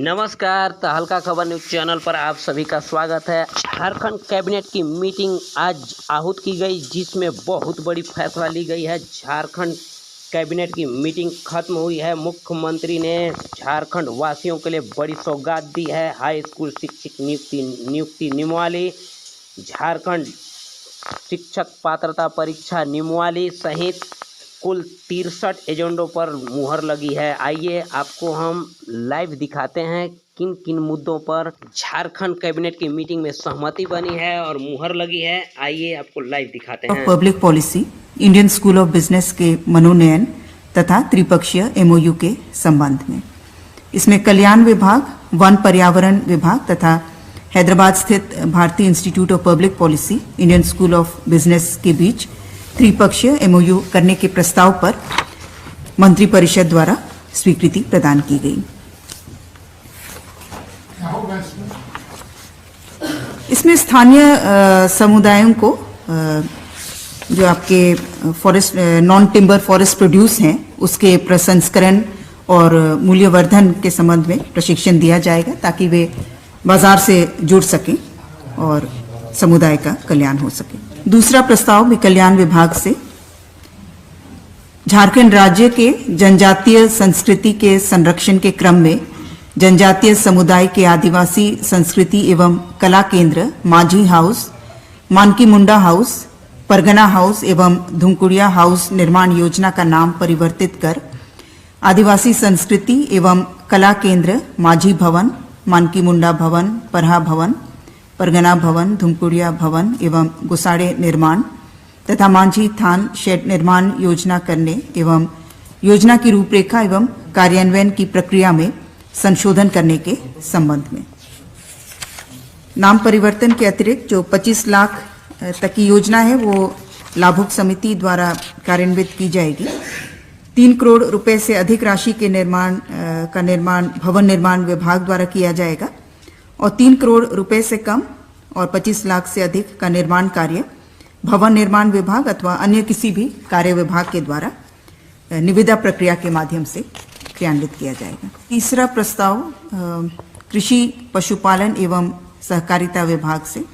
नमस्कार, तहलका खबर न्यूज चैनल पर आप सभी का स्वागत है। झारखंड कैबिनेट की मीटिंग आज आहूत की गई, जिसमें बहुत बड़ी फैसला ली गई है। झारखंड कैबिनेट की मीटिंग खत्म हुई है। मुख्यमंत्री ने झारखंड वासियों के लिए बड़ी सौगात दी है। हाई स्कूल शिक्षक नियुक्ति नियमावली, झारखंड शिक्षक पात्रता परीक्षा नियमावली सहित कुल 63 एजेंडों पर मुहर लगी है। आइए आपको हम लाइव दिखाते हैं किन किन मुद्दों पर झारखंड कैबिनेट की मीटिंग में सहमति बनी है और मुहर लगी है। आइए आपको लाइव दिखाते हैं। Public policy, Indian school of business के मनोनयन तथा त्रिपक्षीय एमओयू के संबंध में। इसमें कल्याण विभाग, वन पर्यावरण विभाग तथा हैदराबाद स्थित भारतीय institute of public policy, Indian school of business के बीच त्रिपक्षीय एमओयू करने के प्रस्ताव पर मंत्रिपरिषद द्वारा स्वीकृति प्रदान की गई। इसमें स्थानीय समुदायों को जो आपके forest non timber forest produce हैं उसके प्रसंस्करण और मूल्यवर्धन के संबंध में प्रशिक्षण दिया जाएगा, ताकि वे बाजार से जुड़ सकें और समुदाय का कल्याण हो सके। दूसरा प्रस्ताव भी कल्याण विभाग से झारखंड राज्य के जनजातीय संस्कृति के संरक्षण के क्रम में जनजातीय समुदाय के आदिवासी संस्कृति एवं कला केंद्र माझी house, Manki Munda house, Pargana house एवं धुमकुड़िया हाउस निर्माण योजना का नाम परिवर्तित कर आदिवासी संस्कृति एवं कला केंद्र माझी भवन, मानकी मुंडा भवन, परहा भवन, परगना भवन, धुमकुड़िया भवन एवं गुसाड़े निर्माण तथा मांझी थान शेड निर्माण योजना करने एवं योजना की रूपरेखा एवं कार्यान्वयन की प्रक्रिया में संशोधन करने के संबंध में। नाम परिवर्तन के अतिरिक्त जो 25 लाख तक की योजना है वो लाभुक समिति द्वारा कार्यान्वित की जाएगी। 3 करोड़ रुपए से अधिक राशि के निर्माण भवन निर्माण विभाग द्वारा किया जाएगा और 3 करोड़ रुपए से कम और 25 लाख से अधिक का निर्माण कार्य भवन निर्माण विभाग अथवा अन्य किसी भी कार्य विभाग के द्वारा निविदा प्रक्रिया के माध्यम से क्रियान्वित किया जाएगा। तीसरा प्रस्ताव कृषि पशुपालन एवं सहकारिता विभाग से।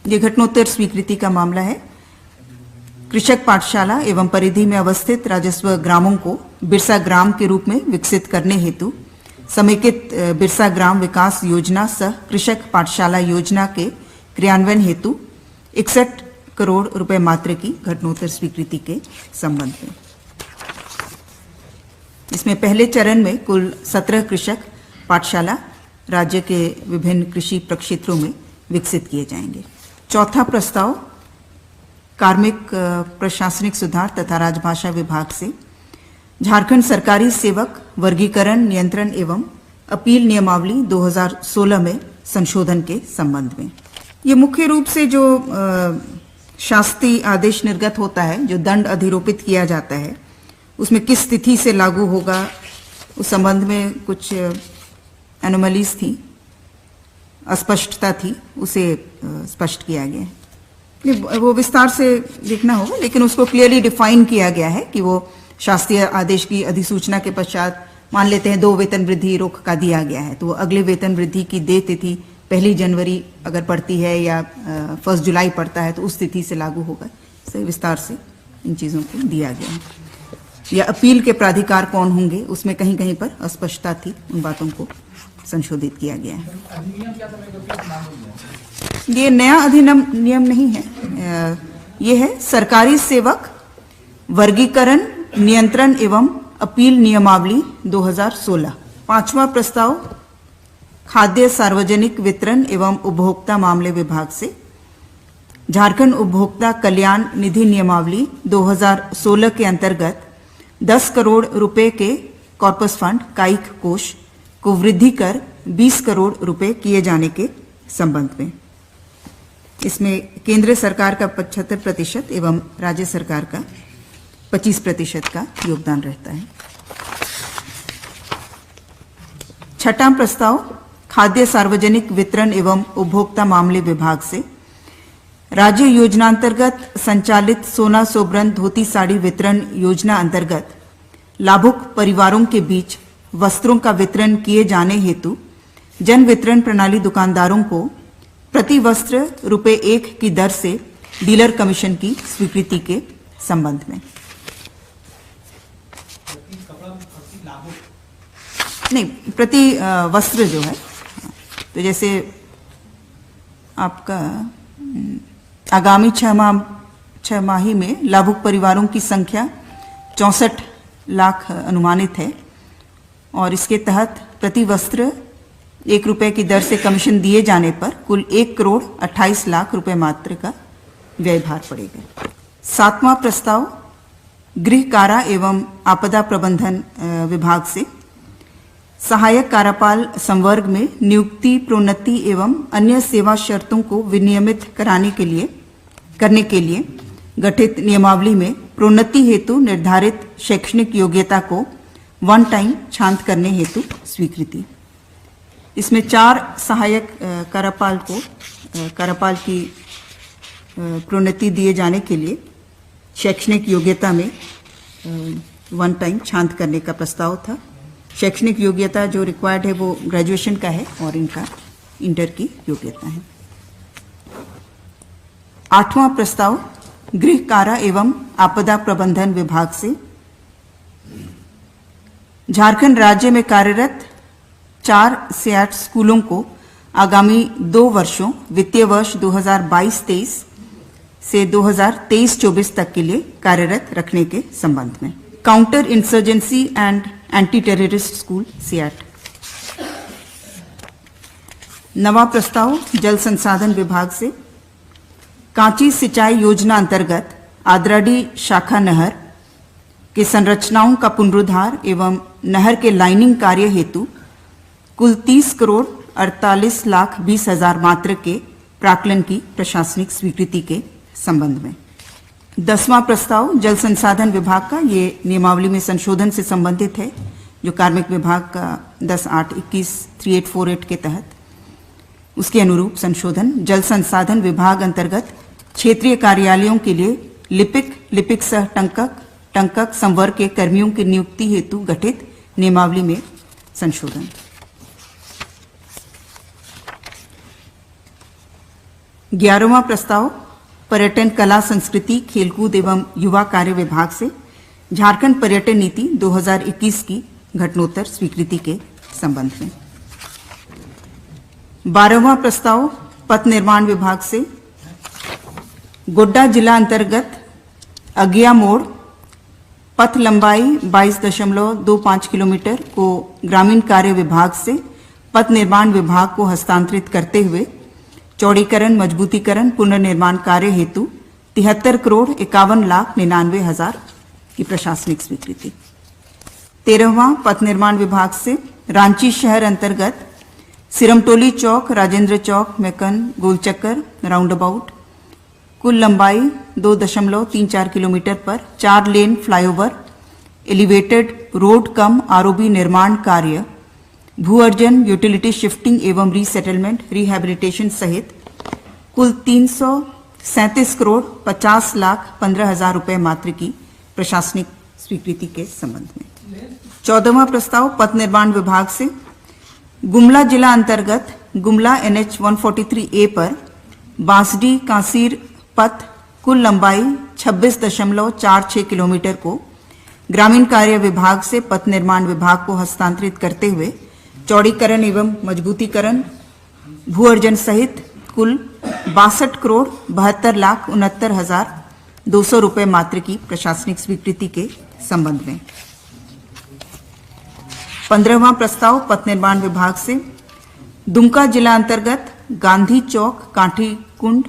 ये घटनोत्तर स्वीकृति का मामला है। कृषक पाठशाला एवं परिधि में अवस्थित राजस्व ग्रामों को बिरसा ग्राम के रूप में विकसित करने हेतु समेकित बिरसा ग्राम विकास योजना सह कृषक पाठशाला योजना के क्रियान्वयन हेतु 61 करोड़ रुपए मात्र की घटनोत्तर स्वीकृति के संबंध में। इसमें पहले चरण में कुल 17 कृषक पाठशाला राज्य के विभिन्न कृषि प्रक्षेत्रों में विकसित किए जाएंगे। चौथा प्रस्ताव कार्मिक प्रशासनिक सुधार तथा राजभाषा विभाग से झारखंड सरकारी सेवक वर्गीकरण नियंत्रण एवं अपील नियमावली 2016 में संशोधन के संबंध में। ये मुख्य रूप से जो शास्ति आदेश निर्गत होता है, जो दंड अधिरोपित किया जाता है, उसमें किस तिथि से लागू होगा, उस संबंध में कुछ एनोमलीज थी, अस्पष्टता थी, उसे स्पष्ट किया गया है। वो विस्तार से देखना होगा, लेकिन उसको क्लियरली डिफाइन किया गया है कि वो शास्त्रीय आदेश की अधिसूचना के पश्चात मान लेते हैं 2 वेतन वृद्धि रोक का दिया गया है, तो अगले वेतन वृद्धि की देय तिथि 1 जनवरी अगर पड़ती है या 1 जुलाई पड़ता है तो उस तिथि से लागू होगा। इसे विस्तार से इन चीज़ों को दिया गया है। या अपील के प्राधिकार कौन होंगे, उसमें कहीं कहीं पर अस्पष्टता थी, उन बातों को संशोधित किया गया है। ये नया अधिनियम नहीं है, ये है सरकारी सेवक वर्गीकरण नियंत्रण एवं अपील नियमावली 2016। पांचवा प्रस्ताव खाद्य सार्वजनिक वितरण एवं उपभोक्ता मामले विभाग से झारखंड उपभोक्ता कल्याण निधि नियमावली 2016 के अंतर्गत 10 करोड़ रुपए के कॉर्पस फंड कायिक कोष को वृद्धि कर 20 करोड़ रुपए किए जाने के संबंध में। इसमें केंद्र सरकार का 75% एवं राज्य सरकार का 25% का योगदान रहता है। छठा प्रस्ताव खाद्य सार्वजनिक वितरण एवं उपभोक्ता मामले विभाग से राज्य योजनांतर्गत संचालित सोना सोबरन धोती साड़ी वितरण योजना अंतर्गत लाभुक परिवारों के बीच वस्त्रों का वितरण किए जाने हेतु जन वितरण प्रणाली दुकानदारों को प्रति वस्त्र ₹1 की दर से डीलर कमीशन की स्वीकृति के संबंध में। नहीं, प्रति वस्त्र जो है, तो जैसे आपका आगामी 6 माही में लाभुक परिवारों की संख्या 64 लाख अनुमानित है और इसके तहत प्रति वस्त्र ₹1 की दर से कमीशन दिए जाने पर कुल 1,28,00,000 मात्र का व्यय भार पड़ेगा। 7वां प्रस्ताव गृह कारा एवं आपदा प्रबंधन विभाग से सहायक कार्यपाल संवर्ग में नियुक्ति, प्रोन्नति एवं अन्य सेवा शर्तों को विनियमित करने के लिए गठित नियमावली में प्रोन्नति हेतु निर्धारित शैक्षणिक योग्यता को वन टाइम छांट करने हेतु स्वीकृति। इसमें 4 सहायक कार्यपाल की प्रोन्नति दिए जाने के लिए शैक्षणिक योग्यता में वन टाइम छांट करने का प्रस्ताव था। शैक्षणिक योग्यता जो रिक्वायर्ड है वो ग्रेजुएशन का है और इनका इंटर की योग्यता है। 8वां प्रस्ताव गृह कारा एवं आपदा प्रबंधन विभाग से झारखंड राज्य में कार्यरत 4 SEAT स्कूलों को आगामी 2 वर्षों वित्तीय वर्ष 2022-23 से 2023-24 तक के लिए कार्यरत रखने के संबंध में। Counter insurgency and anti terrorist school SEAT। 9वां प्रस्ताव जल संसाधन विभाग से कांची सिंचाई योजना अंतर्गत आद्राडी शाखा नहर के संरचनाओं का पुनरुद्धार एवं नहर के लाइनिंग कार्य हेतु कुल 30,48,20,000 मात्र के प्राक्कलन की प्रशासनिक स्वीकृति के संबंध में। 10वां प्रस्ताव जल संसाधन विभाग का, ये नियमावली में संशोधन से संबंधित है जो कार्मिक विभाग का 10/8/21/3848 के तहत उसके अनुरूप संशोधन जल संसाधन विभाग अंतर्गत क्षेत्रीय कार्यालयों के लिए लिपिक सह टंकक संवर्ग के कर्मियों की नियुक्ति हेतु गठित नियमावली में संशोधन। 11वां प्रस्ताव पर्यटन, कला, संस्कृति, खेलकूद एवं युवा कार्य विभाग से झारखंड पर्यटन नीति 2021 की घटनोत्तर स्वीकृति के संबंध में। 12वां प्रस्ताव पथ निर्माण विभाग से गोड्डा जिला अंतर्गत अगिया मोड़ पथ लंबाई 22.25 किलोमीटर को ग्रामीण कार्य विभाग से पथ निर्माण विभाग को हस्तांतरित करते हुए चौड़ीकरण, मजबूतीकरण, पुनर्निर्माण कार्य हेतु 73,51,99,000 की प्रशासनिक स्वीकृति। 13वां पथ निर्माण विभाग से रांची शहर अंतर्गत सिरमटोली चौक, राजेंद्र चौक, मैकन, गोलचक्कर, राउंड अबाउट कुल लंबाई 2.34 किलोमीटर पर 4 लेन फ्लाईओवर, एलिवेटेड रोड कम आरओबी निर्माण कार्य, भू अर्जन, यूटिलिटी शिफ्टिंग एवं रीसेटलमेंट, रिहैबिलिटेशन सहित कुल 337,50,15,000 रुपए मात्र की प्रशासनिक स्वीकृति के संबंध में। 14वां प्रस्ताव पथ निर्माण विभाग से गुमला जिला अंतर्गत गुमला NH 143A पर बांसडी कांसीर पथ कुल लंबाई 26.46 किलोमीटर को ग्रामीण कार्य विभाग से पथ निर्माण विभाग को हस्तांतरित करते हुए चौड़ीकरण एवं मजबूतीकरण, भू अर्जन सहित कुल 62,72,69,200 रुपए मात्र की प्रशासनिक स्वीकृति के संबंध में। 15वां प्रस्ताव पथ निर्माण विभाग से दुमका जिला अंतर्गत गांधी चौक कांठी कुंड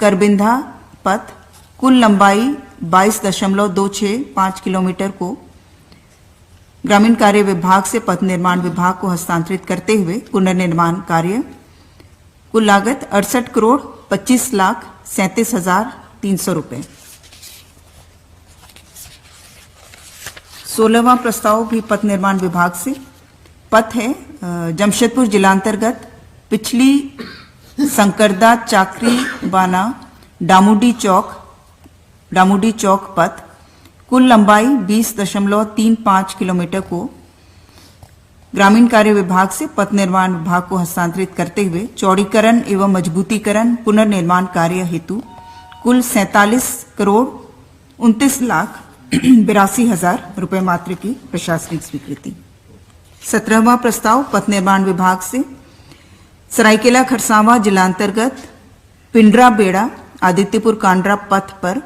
करबिंधा पथ कुल लंबाई 22.265 किलोमीटर को ग्रामीण कार्य विभाग से पथ निर्माण विभाग को हस्तांतरित करते हुए पुनर्निर्माण कार्य कुल लागत 68,25,37,300 रुपए। 16वां प्रस्ताव भी पथ निर्माण विभाग से पथ है जमशेदपुर जिला अंतर्गत पिछली संकरदा चाकरी बाना डामूडी चौक पथ कुल लंबाई 20.35 किलोमीटर को ग्रामीण कार्य विभाग से पथ निर्माण विभाग को हस्तांतरित करते हुए चौड़ीकरण एवं मजबूतीकरण पुनर्निर्माण कार्य हेतु कुल 47,29,82,हजार रुपए मात्र की प्रशासनिक स्वीकृति। 17वां प्रस्ताव पथ निर्माण विभाग से सरायकेला खरसावां जिलांतर्गत पिंडरा बेड़ा आदित्यपुर कांड्रा पथ पर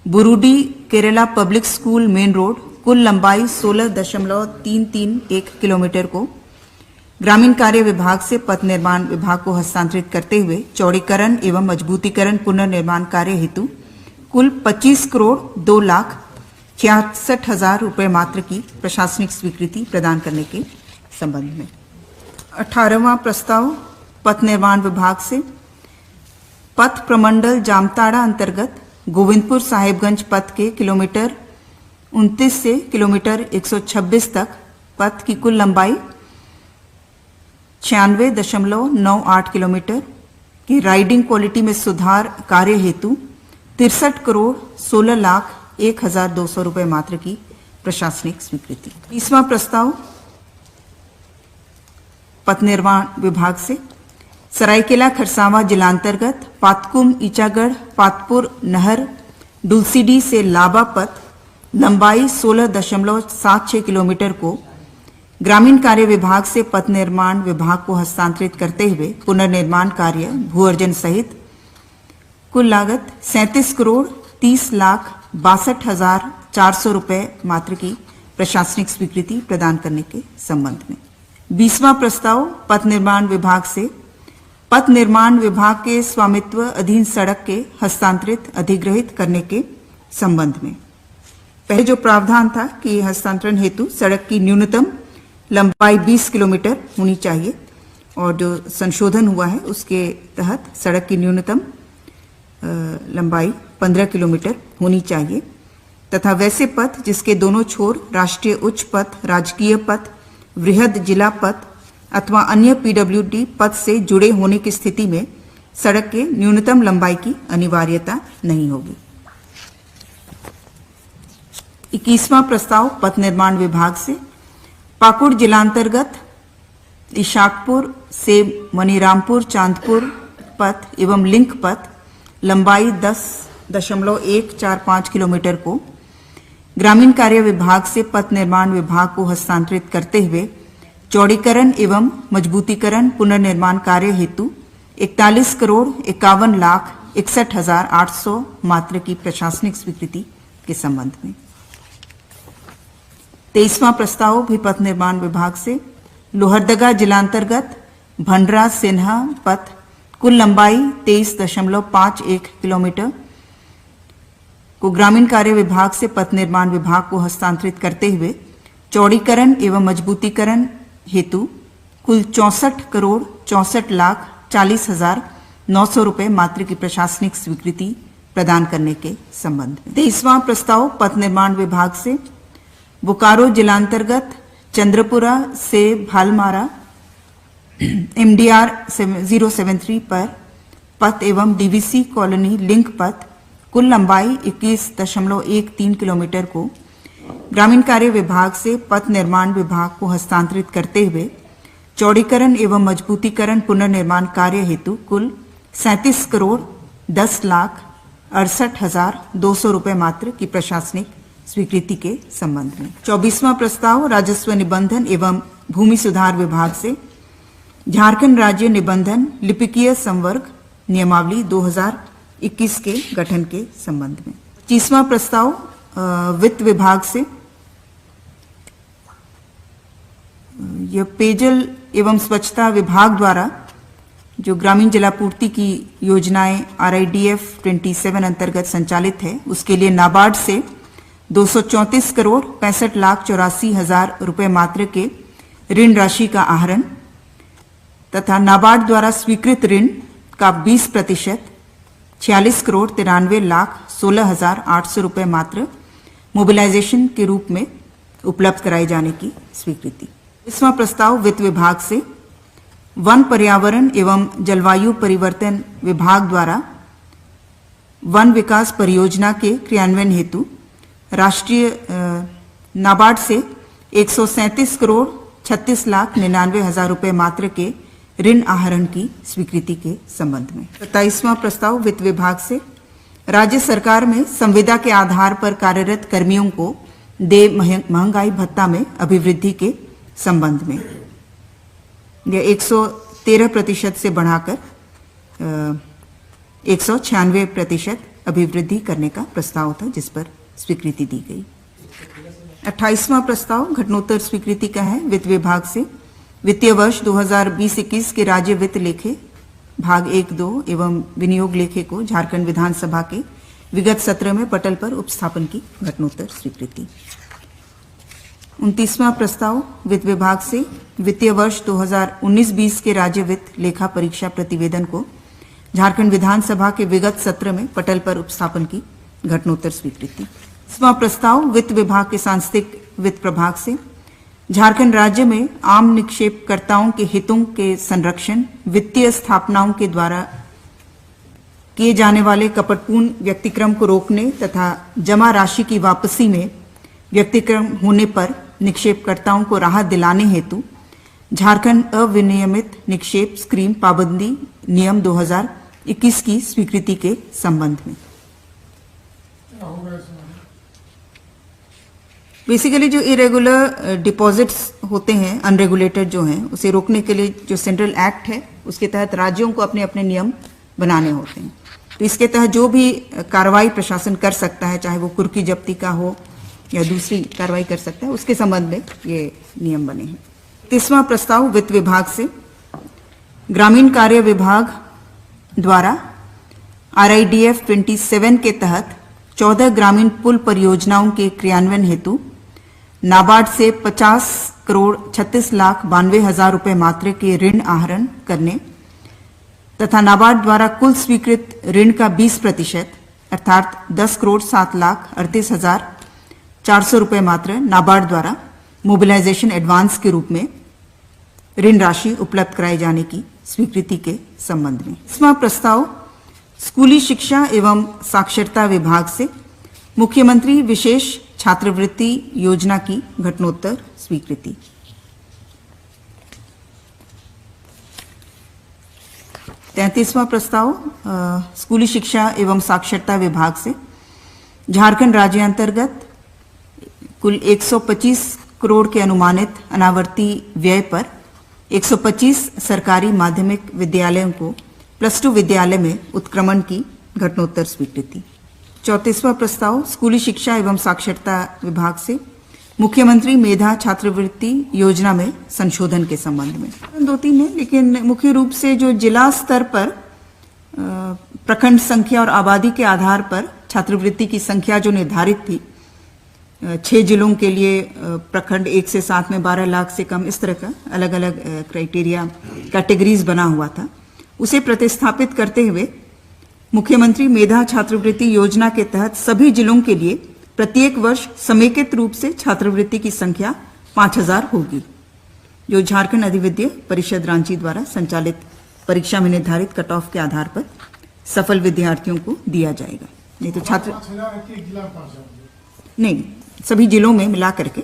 Burudi Kerala public school main road कुल लंबाई 16.331 किलोमीटर को ग्रामीण कार्य विभाग से पथ निर्माण विभाग को हस्तांतरित करते हुए चौड़ीकरण एवं मजबूतीकरण पुनर्निर्माण कार्य हेतु कुल 25,02,66,000 रुपए मात्र की प्रशासनिक स्वीकृति प्रदान करने के संबंध में। 18वां प्रस्ताव पथ निर्माण विभाग से पथ प्रमंडल जामताड़ा अंतर्गत गोविंदपुर साहिबगंज पथ के किलोमीटर 29 से किलोमीटर 126 तक पथ की कुल लंबाई 96.98 किलोमीटर की राइडिंग क्वालिटी में सुधार कार्य हेतु 63,16,01,200 रुपए मात्र की प्रशासनिक स्वीकृति। 20वां प्रस्ताव पथ निर्माण विभाग से सरायकेला खरसावां जिलांतर्गत पातकुम ईचागढ़ पातपुर नहर डुलसीडी से लाबा पथ लंबाई 16.76 किलोमीटर को ग्रामीण कार्य विभाग से पथ निर्माण विभाग को हस्तांतरित करते हुए पुनर्निर्माण कार्य भू अर्जन सहित कुल लागत 37,30,62,400 रुपए मात्र की प्रशासनिक स्वीकृति प्रदान करने के संबंध में। 20वां प्रस्ताव पथ निर्माण विभाग से पथ निर्माण विभाग के स्वामित्व अधीन सड़क के हस्तांतरित अधिग्रहित करने के संबंध में। पहले जो प्रावधान था कि हस्तांतरण हेतु सड़क की न्यूनतम लंबाई 20 किलोमीटर होनी चाहिए और जो संशोधन हुआ है उसके तहत सड़क की न्यूनतम लंबाई 15 किलोमीटर होनी चाहिए तथा वैसे पथ जिसके दोनों छोर राष्ट्रीय उच्च पथ, राजकीय पथ, वृहद जिला पथ अथवा अन्य पीडब्ल्यूडी पथ से जुड़े होने की स्थिति में सड़क के न्यूनतम लंबाई की अनिवार्यता नहीं होगी। 21वां प्रस्ताव पथ निर्माण विभाग से पाकुड़ जिलांतर्गत इशाकपुर से मनीरामपुर चांदपुर पथ एवं लिंक पथ लंबाई 10.145 किलोमीटर को ग्रामीण कार्य विभाग से पथ निर्माण विभाग को हस्तांतरित करते हुए चौड़ीकरण एवं मजबूतीकरण पुनर्निर्माण कार्य हेतु 41,51,61,800 मात्र की प्रशासनिक स्वीकृति के संबंध में। 23वां प्रस्ताव भी पथ निर्माण विभाग से लोहरदगा जिलांतर्गत भंडरा सिन्हा पथ कुल लंबाई 23.51 किलोमीटर को ग्रामीण कार्य विभाग से पथ निर्माण विभाग को हस्तांतरित करते हुए चौड़ीकरण एवं मजबूतीकरण हेतु कुल 64,64,40,900 रुपए मात्र की प्रशासनिक स्वीकृति प्रदान करने के संबंध में। 23वां प्रस्ताव पथ निर्माण विभाग से बोकारो जिलांतर्गत चंद्रपुरा से भालमारा MDR 073 पर पथ एवं डीवीसी कॉलोनी लिंक पथ कुल लंबाई 21.13 किलोमीटर को ग्रामीण कार्य विभाग से पथ निर्माण विभाग को हस्तांतरित करते हुए चौड़ीकरण एवं मजबूतीकरण पुनर्निर्माण कार्य हेतु कुल 37,10,68,200 रुपए मात्र की प्रशासनिक स्वीकृति के संबंध में। 24वां प्रस्ताव राजस्व निबंधन एवं भूमि सुधार विभाग से झारखंड राज्य निबंधन लिपिकीय संवर्ग नियमावली 2021 के गठन के संबंध में। 25वां प्रस्ताव वित्त विभाग से यह पेयजल एवं स्वच्छता विभाग द्वारा जो ग्रामीण जलापूर्ति की योजनाएं RIDF 27 अंतर्गत संचालित है उसके लिए नाबार्ड से 234,65,84,000 रुपए मात्र के ऋण राशि का आहरण तथा नाबार्ड द्वारा स्वीकृत ऋण का 20% 46,93,16,800 रुपए मात्र मोबिलाइजेशन के रूप में उपलब्ध कराए जाने की स्वीकृति। 20वां प्रस्ताव वित्त विभाग से वन पर्यावरण एवं जलवायु परिवर्तन विभाग द्वारा वन विकास परियोजना के क्रियान्वयन हेतु राष्ट्रीय नाबार्ड से 137 करोड़ 36 लाख 99 हजार रुपए मात्र के ऋण आहरण की स्वीकृति के संबंध में। 27वां प्रस्ताव वित्त विभाग से राज्य सरकार में संविदा के आधार पर कार्यरत कर्मियों को देय महंगाई भत्ता में अभिवृद्धि के संबंध में। यह 113% से बढ़ाकर 196% अभिवृद्धि करने का प्रस्ताव था, जिस पर स्वीकृति दी गई। 28वां प्रस्ताव घटनोत्तर स्वीकृति का है वित्त विभाग से। वित्तीय वर्ष 2020-21 के राज्य वित्त लेखे भाग 1-2 एवं विनियोग लेखे को झारखंड विधानसभा के विगत सत्र में पटल पर उपस्थापन की घटनोत्तर स्वीकृति। 29वां प्रस्ताव वित्त विभाग से वित्तीय वर्ष 2019-20 के राज्य वित्त लेखा परीक्षा प्रतिवेदन को झारखंड विधानसभा के विगत सत्र में पटल पर उपस्थापन की घटनोत्तर स्वीकृति। 30वां प्रस्ताव वित्त विभाग के सांस्कृतिक वित्त प्रभाग से झारखंड राज्य में आम निक्षेपकर्ताओं के हितों के संरक्षण, वित्तीय स्थापनाओं के द्वारा किए जाने वाले कपटपूर्ण व्यतिक्रम को रोकने तथा जमा राशि की वापसी में व्यतिक्रम होने पर निक्षेपकर्ताओं को राहत दिलाने हेतु झारखंड अविनियमित निक्षेप स्कीम पाबंदी नियम 2021 की स्वीकृति के संबंध में। बेसिकली जो इरेगुलर डिपॉजिट्स होते हैं, अनरेगुलेटेड जो हैं, उसे रोकने के लिए जो सेंट्रल एक्ट है उसके तहत राज्यों को अपने अपने नियम बनाने होते हैं। तो इसके तहत जो भी कार्रवाई प्रशासन कर सकता है, चाहे वो कुर्की जब्ती का हो या दूसरी कार्रवाई कर सकता है, उसके संबंध में ये नियम बने हैं। 30वां प्रस्ताव वित्त विभाग से ग्रामीण कार्य विभाग द्वारा RIDF 27 के तहत 14 ग्रामीण पुल परियोजनाओं के क्रियान्वयन हेतु नाबार्ड से 50 करोड़ 36 लाख 92 हजार रुपए मात्र के ऋण आहरण करने तथा नाबार्ड द्वारा कुल स्वीकृत ऋण का 20% अर्थात 10 करोड़ 7 लाख 38 हजार 400 रुपए मात्र नाबार्ड द्वारा मोबिलाइजेशन एडवांस के रूप में ऋण राशि उपलब्ध कराए जाने की स्वीकृति के संबंध में। इसमें प्रस्ताव स्कूली शिक्षा एवं साक्षरता विभाग से मुख्यमंत्री विशेष छात्रवृत्ति योजना की घटनोत्तर स्वीकृति। तैंतीसवां प्रस्ताव स्कूली शिक्षा एवं साक्षरता विभाग से झारखंड राज्य अंतर्गत कुल 125 करोड़ के अनुमानित अनावर्ती व्यय पर 125 सरकारी माध्यमिक विद्यालयों को +2 विद्यालय में उत्क्रमण की घटनोत्तर स्वीकृति। 34वां प्रस्ताव स्कूली शिक्षा एवं साक्षरता विभाग से मुख्यमंत्री मेधा छात्रवृत्ति योजना में संशोधन के संबंध में। 2-3 है, लेकिन मुख्य रूप से जो जिला स्तर पर प्रखंड संख्या और आबादी के आधार पर छात्रवृत्ति की संख्या जो निर्धारित थी, 6 जिलों के लिए प्रखंड 1 से 7 में 12 लाख से कम, इस तरह का अलग अलग क्राइटेरिया कैटेगरीज बना हुआ था, उसे प्रतिस्थापित करते हुए मुख्यमंत्री मेधा छात्रवृत्ति योजना के तहत सभी जिलों के लिए प्रत्येक वर्ष समेकित रूप से छात्रवृत्ति की संख्या 5000 होगी, जो झारखंड अधिविद्य परिषद रांची द्वारा संचालित परीक्षा में निर्धारित कट ऑफ के आधार पर सफल विद्यार्थियों को दिया जाएगा। नहीं तो छात्र नहीं, सभी जिलों में मिला करके,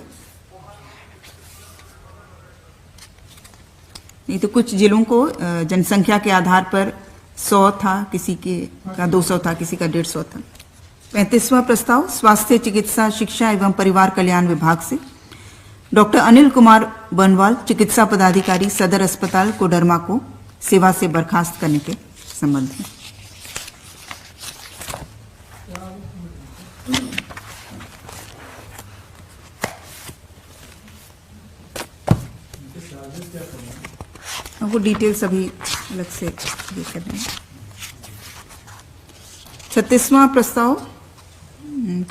नहीं तो कुछ जिलों को जनसंख्या के आधार पर 100 था, किसी के का 200 था, किसी का 150 था। 35वां प्रस्ताव स्वास्थ्य चिकित्सा शिक्षा एवं परिवार कल्याण विभाग से डॉक्टर अनिल कुमार बनवाल चिकित्सा पदाधिकारी सदर अस्पताल कोडरमा को सेवा से बर्खास्त करने के संबंध में। वो डिटेल्स अभी अलग से देख कर रहे हैं। 36वां प्रस्ताव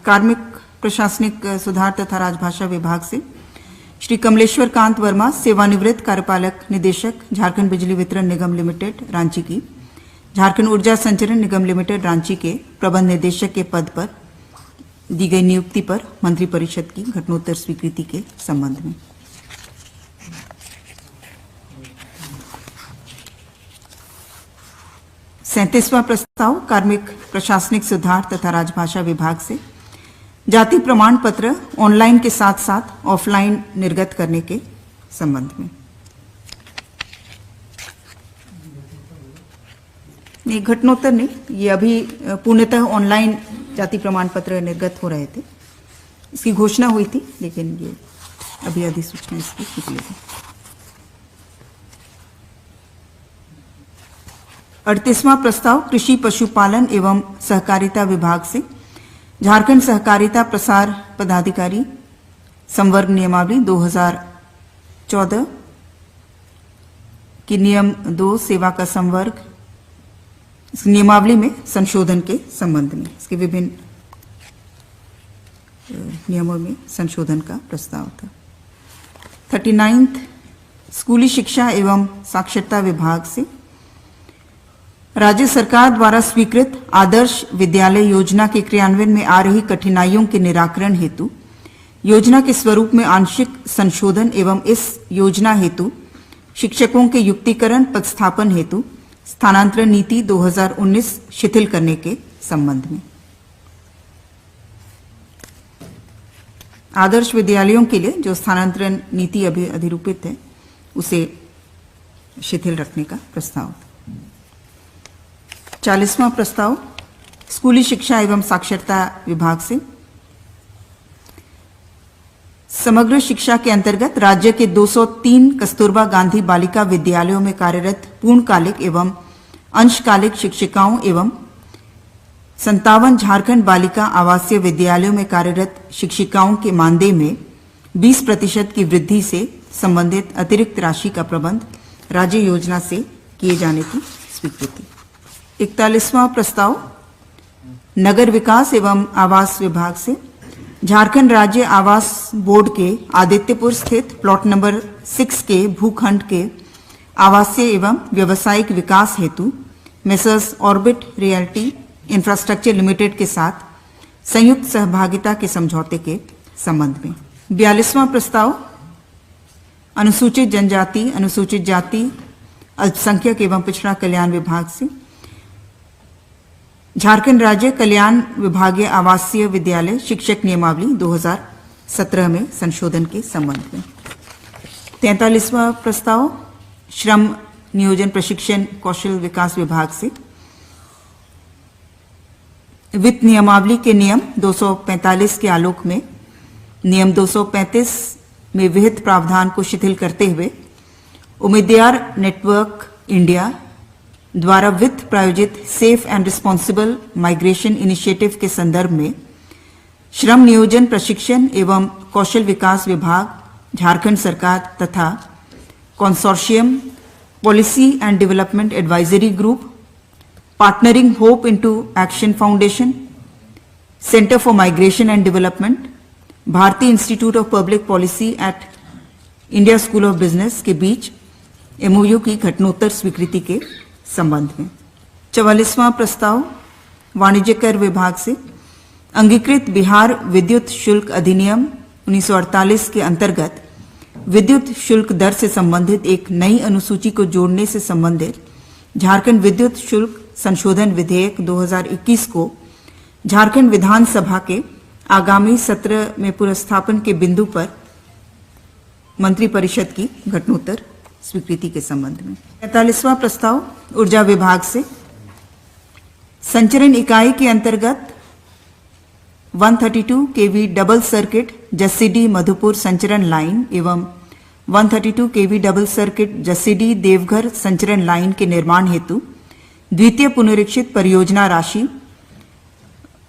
कार्मिक प्रशासनिक सुधार तथा राजभाषा विभाग से श्री कमलेश्वर कांत वर्मा सेवानिवृत्त कार्यपालक निदेशक झारखंड बिजली वितरण निगम लिमिटेड रांची की झारखंड ऊर्जा संचरण निगम लिमिटेड रांची के प्रबंध निदेशक के पद पर दी गई नियुक्ति पर मंत्रिपरिषद की घटनोत्तर स्वीकृति के संबंध में। सैंतीसवां प्रस्ताव कार्मिक प्रशासनिक सुधार तथा राजभाषा विभाग से जाति प्रमाण पत्र ऑनलाइन के साथ साथ ऑफलाइन निर्गत करने के संबंध में। नहीं, घटनोत्तर नहीं, ये अभी पूर्णतः ऑनलाइन जाति प्रमाण पत्र निर्गत हो रहे थे। इसकी घोषणा हुई थी, लेकिन ये अभी अधिसूचना इसकी निकली थी। 38वां प्रस्ताव कृषि पशुपालन एवं सहकारिता विभाग से झारखंड सहकारिता प्रसार पदाधिकारी संवर्ग नियमावली 2014 की नियम 2 सेवा का संवर्ग इस नियमावली में संशोधन के संबंध में, इसके विभिन्न नियमों में संशोधन का प्रस्ताव था। 39 स्कूली शिक्षा एवं साक्षरता विभाग से राज्य सरकार द्वारा स्वीकृत आदर्श विद्यालय योजना के क्रियान्वयन में आ रही कठिनाइयों के निराकरण हेतु योजना के स्वरूप में आंशिक संशोधन एवं इस योजना हेतु शिक्षकों के युक्तिकरण पदस्थापन हेतु स्थानांतरण नीति 2019 शिथिल करने के संबंध में। आदर्श विद्यालयों के लिए जो स्थानांतरण नीति अभी अधिरूपित है उसे शिथिल रखने का प्रस्ताव। 40वां प्रस्ताव स्कूली शिक्षा एवं साक्षरता विभाग से समग्र शिक्षा के अंतर्गत राज्य के 203 कस्तूरबा गांधी बालिका विद्यालयों में कार्यरत पूर्णकालिक एवं अंशकालिक शिक्षिकाओं एवं 57 झारखंड बालिका आवासीय विद्यालयों में कार्यरत शिक्षिकाओं के मानदेय में 20% की वृद्धि से संबंधित अतिरिक्त राशि का प्रबंध राज्य योजना से किए जाने की स्वीकृति। 41वां प्रस्ताव नगर विकास एवं आवास विभाग से झारखंड राज्य आवास बोर्ड के आदित्यपुर स्थित प्लॉट नंबर 6 के भूखंड के आवासीय एवं व्यावसायिक विकास हेतु messrs orbit realty infrastructure limited के साथ संयुक्त सहभागिता के समझौते के संबंध में। 42वां प्रस्ताव अनुसूचित जनजाति, अनुसूचित जाति, अल्पसंख्यक एवं पिछड़ा कल्याण विभाग से झारखंड राज्य कल्याण विभागीय आवासीय विद्यालय शिक्षक नियमावली 2017 में संशोधन के संबंध में। 43वां प्रस्ताव श्रम नियोजन प्रशिक्षण कौशल विकास विभाग से वित्त नियमावली के नियम 245 के आलोक में नियम 235 में विहित प्रावधान को शिथिल करते हुए उम्मीदवार नेटवर्क इंडिया द्वारा वित्त प्रायोजित safe and responsible migration initiative के संदर्भ में श्रम नियोजन प्रशिक्षण एवं कौशल विकास विभाग झारखंड सरकार तथा consortium policy and development advisory group partnering hope into action foundation centre for migration and development Bharatiya institute of public policy at India school of business के बीच एमओयू की घटनोत्तर स्वीकृति के संबंध में। 44वां प्रस्ताव वाणिज्य कर विभाग से अंगीकृत बिहार विद्युत शुल्क अधिनियम 1948 के अंतर्गत विद्युत शुल्क दर से संबंधित एक नई अनुसूची को जोड़ने से संबंधित झारखंड विद्युत शुल्क संशोधन विधेयक 2021 को झारखंड विधानसभा के आगामी सत्र में पुनर्स्थापन के बिंदु पर मंत्रिपरिषद की घटनोत्तर स्वीकृति के संबंध में। 45वां प्रस्ताव ऊर्जा विभाग से संचरण इकाई के अंतर्गत 132 केवी डबल सर्किट जसीडी मधुपुर संचरण लाइन एवं 132 केवी डबल सर्किट जसीडी देवघर संचरण लाइन के निर्माण हेतु द्वितीय पुनरीक्षित परियोजना राशि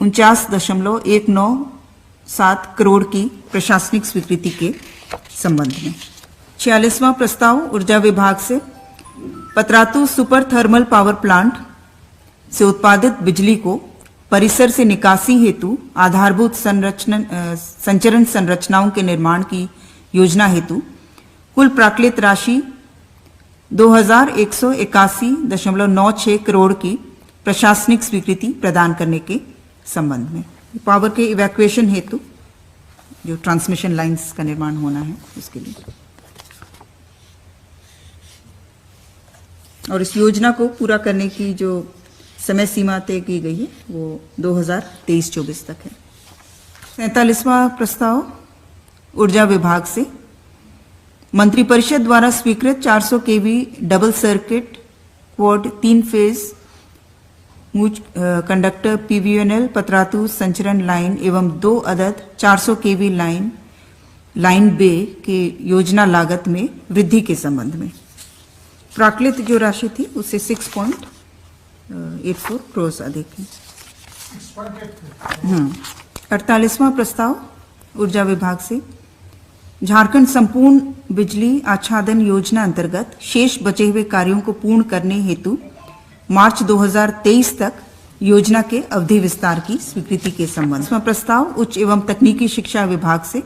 49.197 करोड़ की प्रशासनिक स्वीकृति के संबंध में। 46वां प्रस्ताव ऊर्जा विभाग से Patratu super thermal power plant से उत्पादित बिजली को परिसर से निकासी हेतु आधारभूत संचरण संरचनाओं के निर्माण की योजना हेतु कुल प्राकृत राशि 2181.96 करोड़ की प्रशासनिक स्वीकृति प्रदान करने के संबंध में। पावर के इवैक्यूएशन हेतु जो ट्रांसमिशन लाइंस का निर्माण होना है उसके लिए और इस योजना को पूरा करने की जो समय सीमा तय की गई है वो 2023-24 तक है। 47वां प्रस्ताव ऊर्जा विभाग से मंत्रिपरिषद द्वारा स्वीकृत 400 kV double circuit quad 3 phase conductor PVNL Patratu संचरण लाइन एवं 2 अदद 400 केवी लाइन बे के योजना लागत में वृद्धि के संबंध में प्राकृत जो राशि थी उससे 6.84 करोड़ अधिक है। 48वां प्रस्ताव ऊर्जा विभाग से झारखंड संपूर्ण बिजली आच्छादन योजना अंतर्गत शेष बचे हुए कार्यों को पूर्ण करने हेतु मार्च 2023 तक योजना के अवधि विस्तार की स्वीकृति के संबंध में प्रस्ताव उच्च एवं तकनीकी शिक्षा विभाग से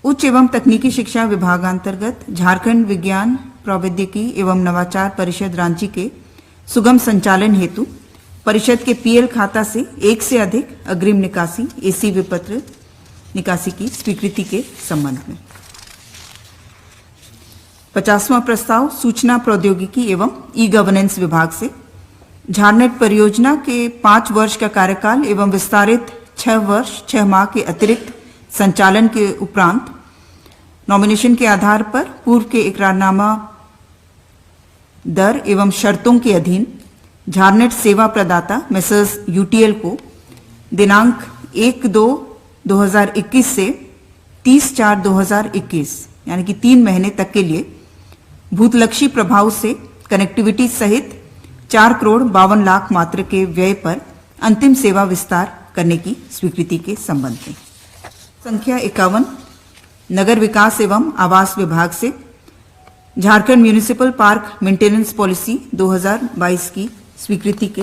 उच्च एवं तकनीकी शिक्षा विभागांतर्गत झारखंड विज्ञान प्रौद्योगिकी एवं नवाचार परिषद रांची के सुगम संचालन हेतु परिषद के पीएल खाता से एक से अधिक अग्रिम निकासी एसी विपत्र निकासी की स्वीकृति के संबंध में 50वां प्रस्ताव सूचना प्रौद्योगिकी एवं ई गवर्नेंस विभाग से झारनेट परियोजना के 5 वर्ष का कार्यकाल एवं विस्तारित 6 वर्ष 6 माह के अतिरिक्त संचालन के उपरांत नॉमिनेशन के आधार पर पूर्व के इकरारनामा दर एवं शर्तों के अधीन झारनेट सेवा प्रदाता मेसर्स यूटीएल को दिनांक 1/2/2021 से 30/4/2021 यानी कि 3 महीने तक के लिए भूतलक्षी प्रभाव से कनेक्टिविटी सहित 4,52,00,000 मात्र के व्यय पर अंतिम सेवा विस्तार करने की स्वीकृति के संबंध में संख्या 51 नगर विकास एवं आवास विभाग से Jharkhand municipal park maintenance policy 2022 की स्वीकृति के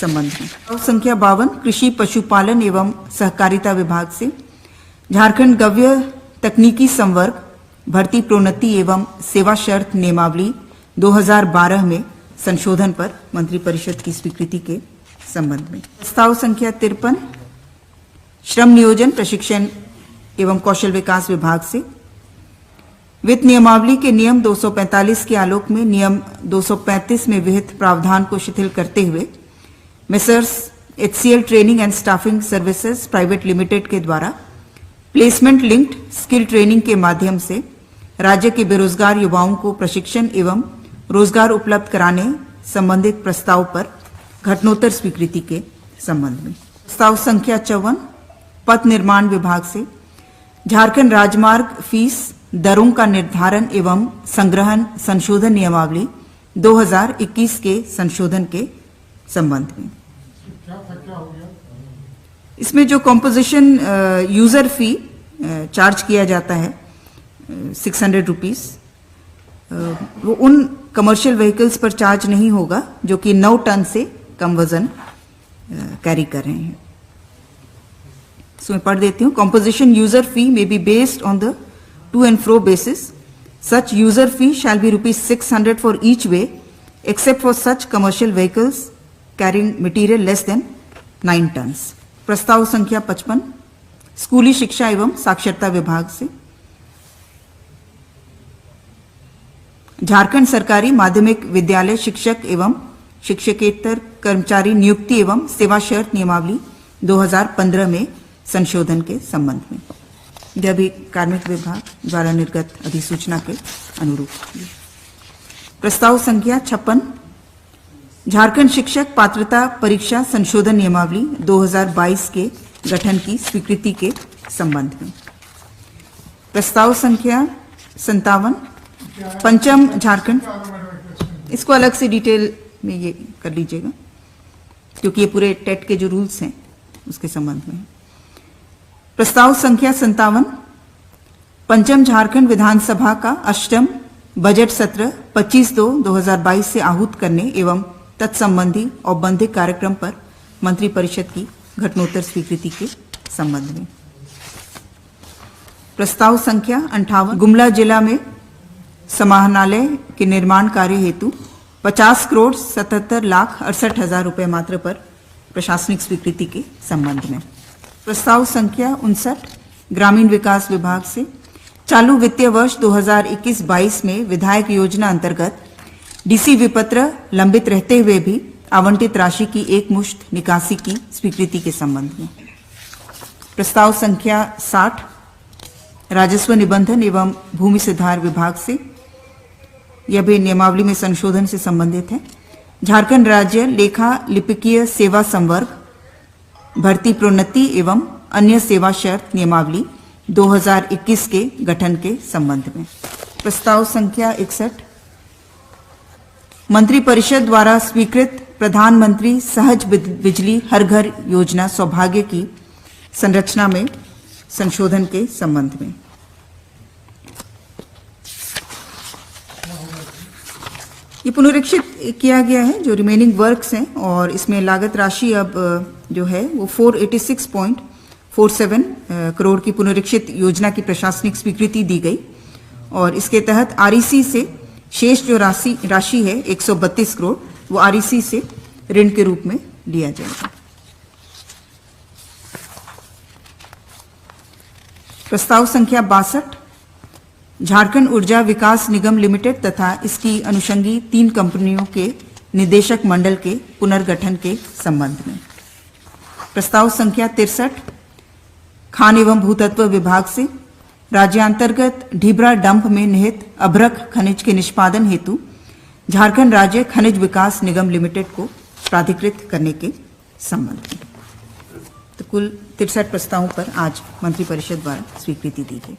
संबंध में संख्या 52 कृषि पशुपालन एवं सहकारिता विभाग से झारखंड गव्य तकनीकी संवर्ग भर्ती प्रोन्नति एवं सेवा शर्त नियमावली 2012 में संशोधन पर मंत्रिपरिषद की स्वीकृति के संबंध में प्रस्ताव संख्या 53 श्रम नियोजन प्रशिक्षण एवं कौशल विकास विभाग से वित्त नियमावली के नियम 245 के आलोक में नियम 235 में विहित प्रावधान को शिथिल करते हुए messrs HCL training and staffing services private limited के द्वारा प्लेसमेंट लिंक्ड स्किल ट्रेनिंग के माध्यम से राज्य के बेरोजगार युवाओं को प्रशिक्षण एवं रोजगार उपलब्ध कराने संबंधित प्रस्ताव पर घटनोत्तर स्वीकृति के संबंध में प्रस्ताव संख्या 54 पथ निर्माण विभाग से झारखंड राजमार्ग फीस दरों का निर्धारण एवं संग्रहण संशोधन नियमावली 2021 के संशोधन के संबंध में इसमें जो कॉम्पोजिशन यूजर फी चार्ज किया जाता है 600 रुपीज वो उन कमर्शियल व्हीकल्स पर चार्ज नहीं होगा जो कि 9 टन से कम वजन कैरी कर रहे हैं। मैं पढ़ देती हूँ। Composition user fee may be based on the to and fro basis such user fee shall be ₹600 for each way except for such commercial vehicles carrying material less than 9 tons. प्रस्ताव संख्या 55 स्कूली शिक्षा एवं साक्षरता विभाग से झारखंड सरकारी माध्यमिक विद्यालय शिक्षक एवं शिक्षकेतर कर्मचारी नियुक्ति एवं सेवा शर्त नियमावली 2015 में संशोधन के संबंध में यह भी कार्मिक विभाग द्वारा निर्गत अधिसूचना के अनुरूप। प्रस्ताव संख्या 56 झारखंड शिक्षक पात्रता परीक्षा संशोधन नियमावली 2022 के गठन की स्वीकृति के संबंध में। प्रस्ताव संख्या 57 पंचम झारखंड, इसको अलग से डिटेल में ये कर लीजिएगा क्योंकि ये पूरे टेट के जो रूल्स हैं उसके संबंध में। प्रस्ताव संख्या 57 पंचम झारखंड विधानसभा का अष्टम बजट सत्र 25/2/2022 से आहूत करने एवं तत्संबंधी औपबंधिक कार्यक्रम पर मंत्रिपरिषद की घटनोत्तर स्वीकृति के संबंध में। प्रस्ताव संख्या 58 गुमला जिला में समाहरणालय के निर्माण कार्य हेतु 50,77,68,000 रुपए मात्र पर प्रशासनिक स्वीकृति के संबंध में। प्रस्ताव संख्या 59 ग्रामीण विकास विभाग से चालू वित्तीय वर्ष 2021-22 में विधायक योजना अंतर्गत डीसी विपत्र लंबित रहते हुए भी आवंटित राशि की एक मुश्त निकासी की स्वीकृति के संबंध में। प्रस्ताव संख्या 60 राजस्व निबंधन एवं भूमि सुधार विभाग से, यह भी नियमावली में संशोधन से संबंधित है। झारखंड राज्य लेखा लिपिकीय सेवा संवर्ग भर्ती प्रोन्नति एवं अन्य सेवा शर्त नियमावली 2021 के गठन के संबंध में। प्रस्ताव संख्या 61 मंत्रिपरिषद द्वारा स्वीकृत प्रधानमंत्री सहज बिजली हर घर योजना सौभाग्य की संरचना में संशोधन के संबंध में। ये पुनरीक्षित किया गया है जो रिमेनिंग वर्क्स हैं, और इसमें लागत राशि अब जो है वो 486.47 करोड़ की पुनरीक्षित योजना की प्रशासनिक स्वीकृति दी गई, और इसके तहत आरईसी से शेष जो राशि है 132 करोड़ वो आरईसी से ऋण के रूप में लिया जाएगा। प्रस्ताव संख्या 62 झारखंड ऊर्जा विकास निगम लिमिटेड तथा इसकी अनुषंगी 3 कंपनियों के निदेशक मंडल के पुनर्गठन के संबंध में। प्रस्ताव संख्या 63 खान एवं भूतत्व विभाग से राज्यांतर्गत ढीबरा डंप में निहित अभ्रक खनिज के निष्पादन हेतु झारखंड राज्य खनिज विकास निगम लिमिटेड को प्राधिकृत करने के संबंध में। तो कुल 63 प्रस्तावों पर आज मंत्रिपरिषद द्वारा स्वीकृति दी गई।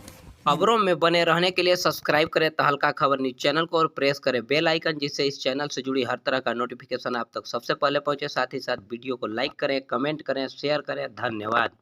खबरों में बने रहने के लिए सब्सक्राइब करें तहलका खबर न्यूज चैनल को और प्रेस करें बेल आइकन, जिससे इस चैनल से जुड़ी हर तरह का नोटिफिकेशन आप तक सबसे पहले पहुंचे। साथ ही साथ वीडियो को लाइक करें, कमेंट करें, शेयर करें। धन्यवाद।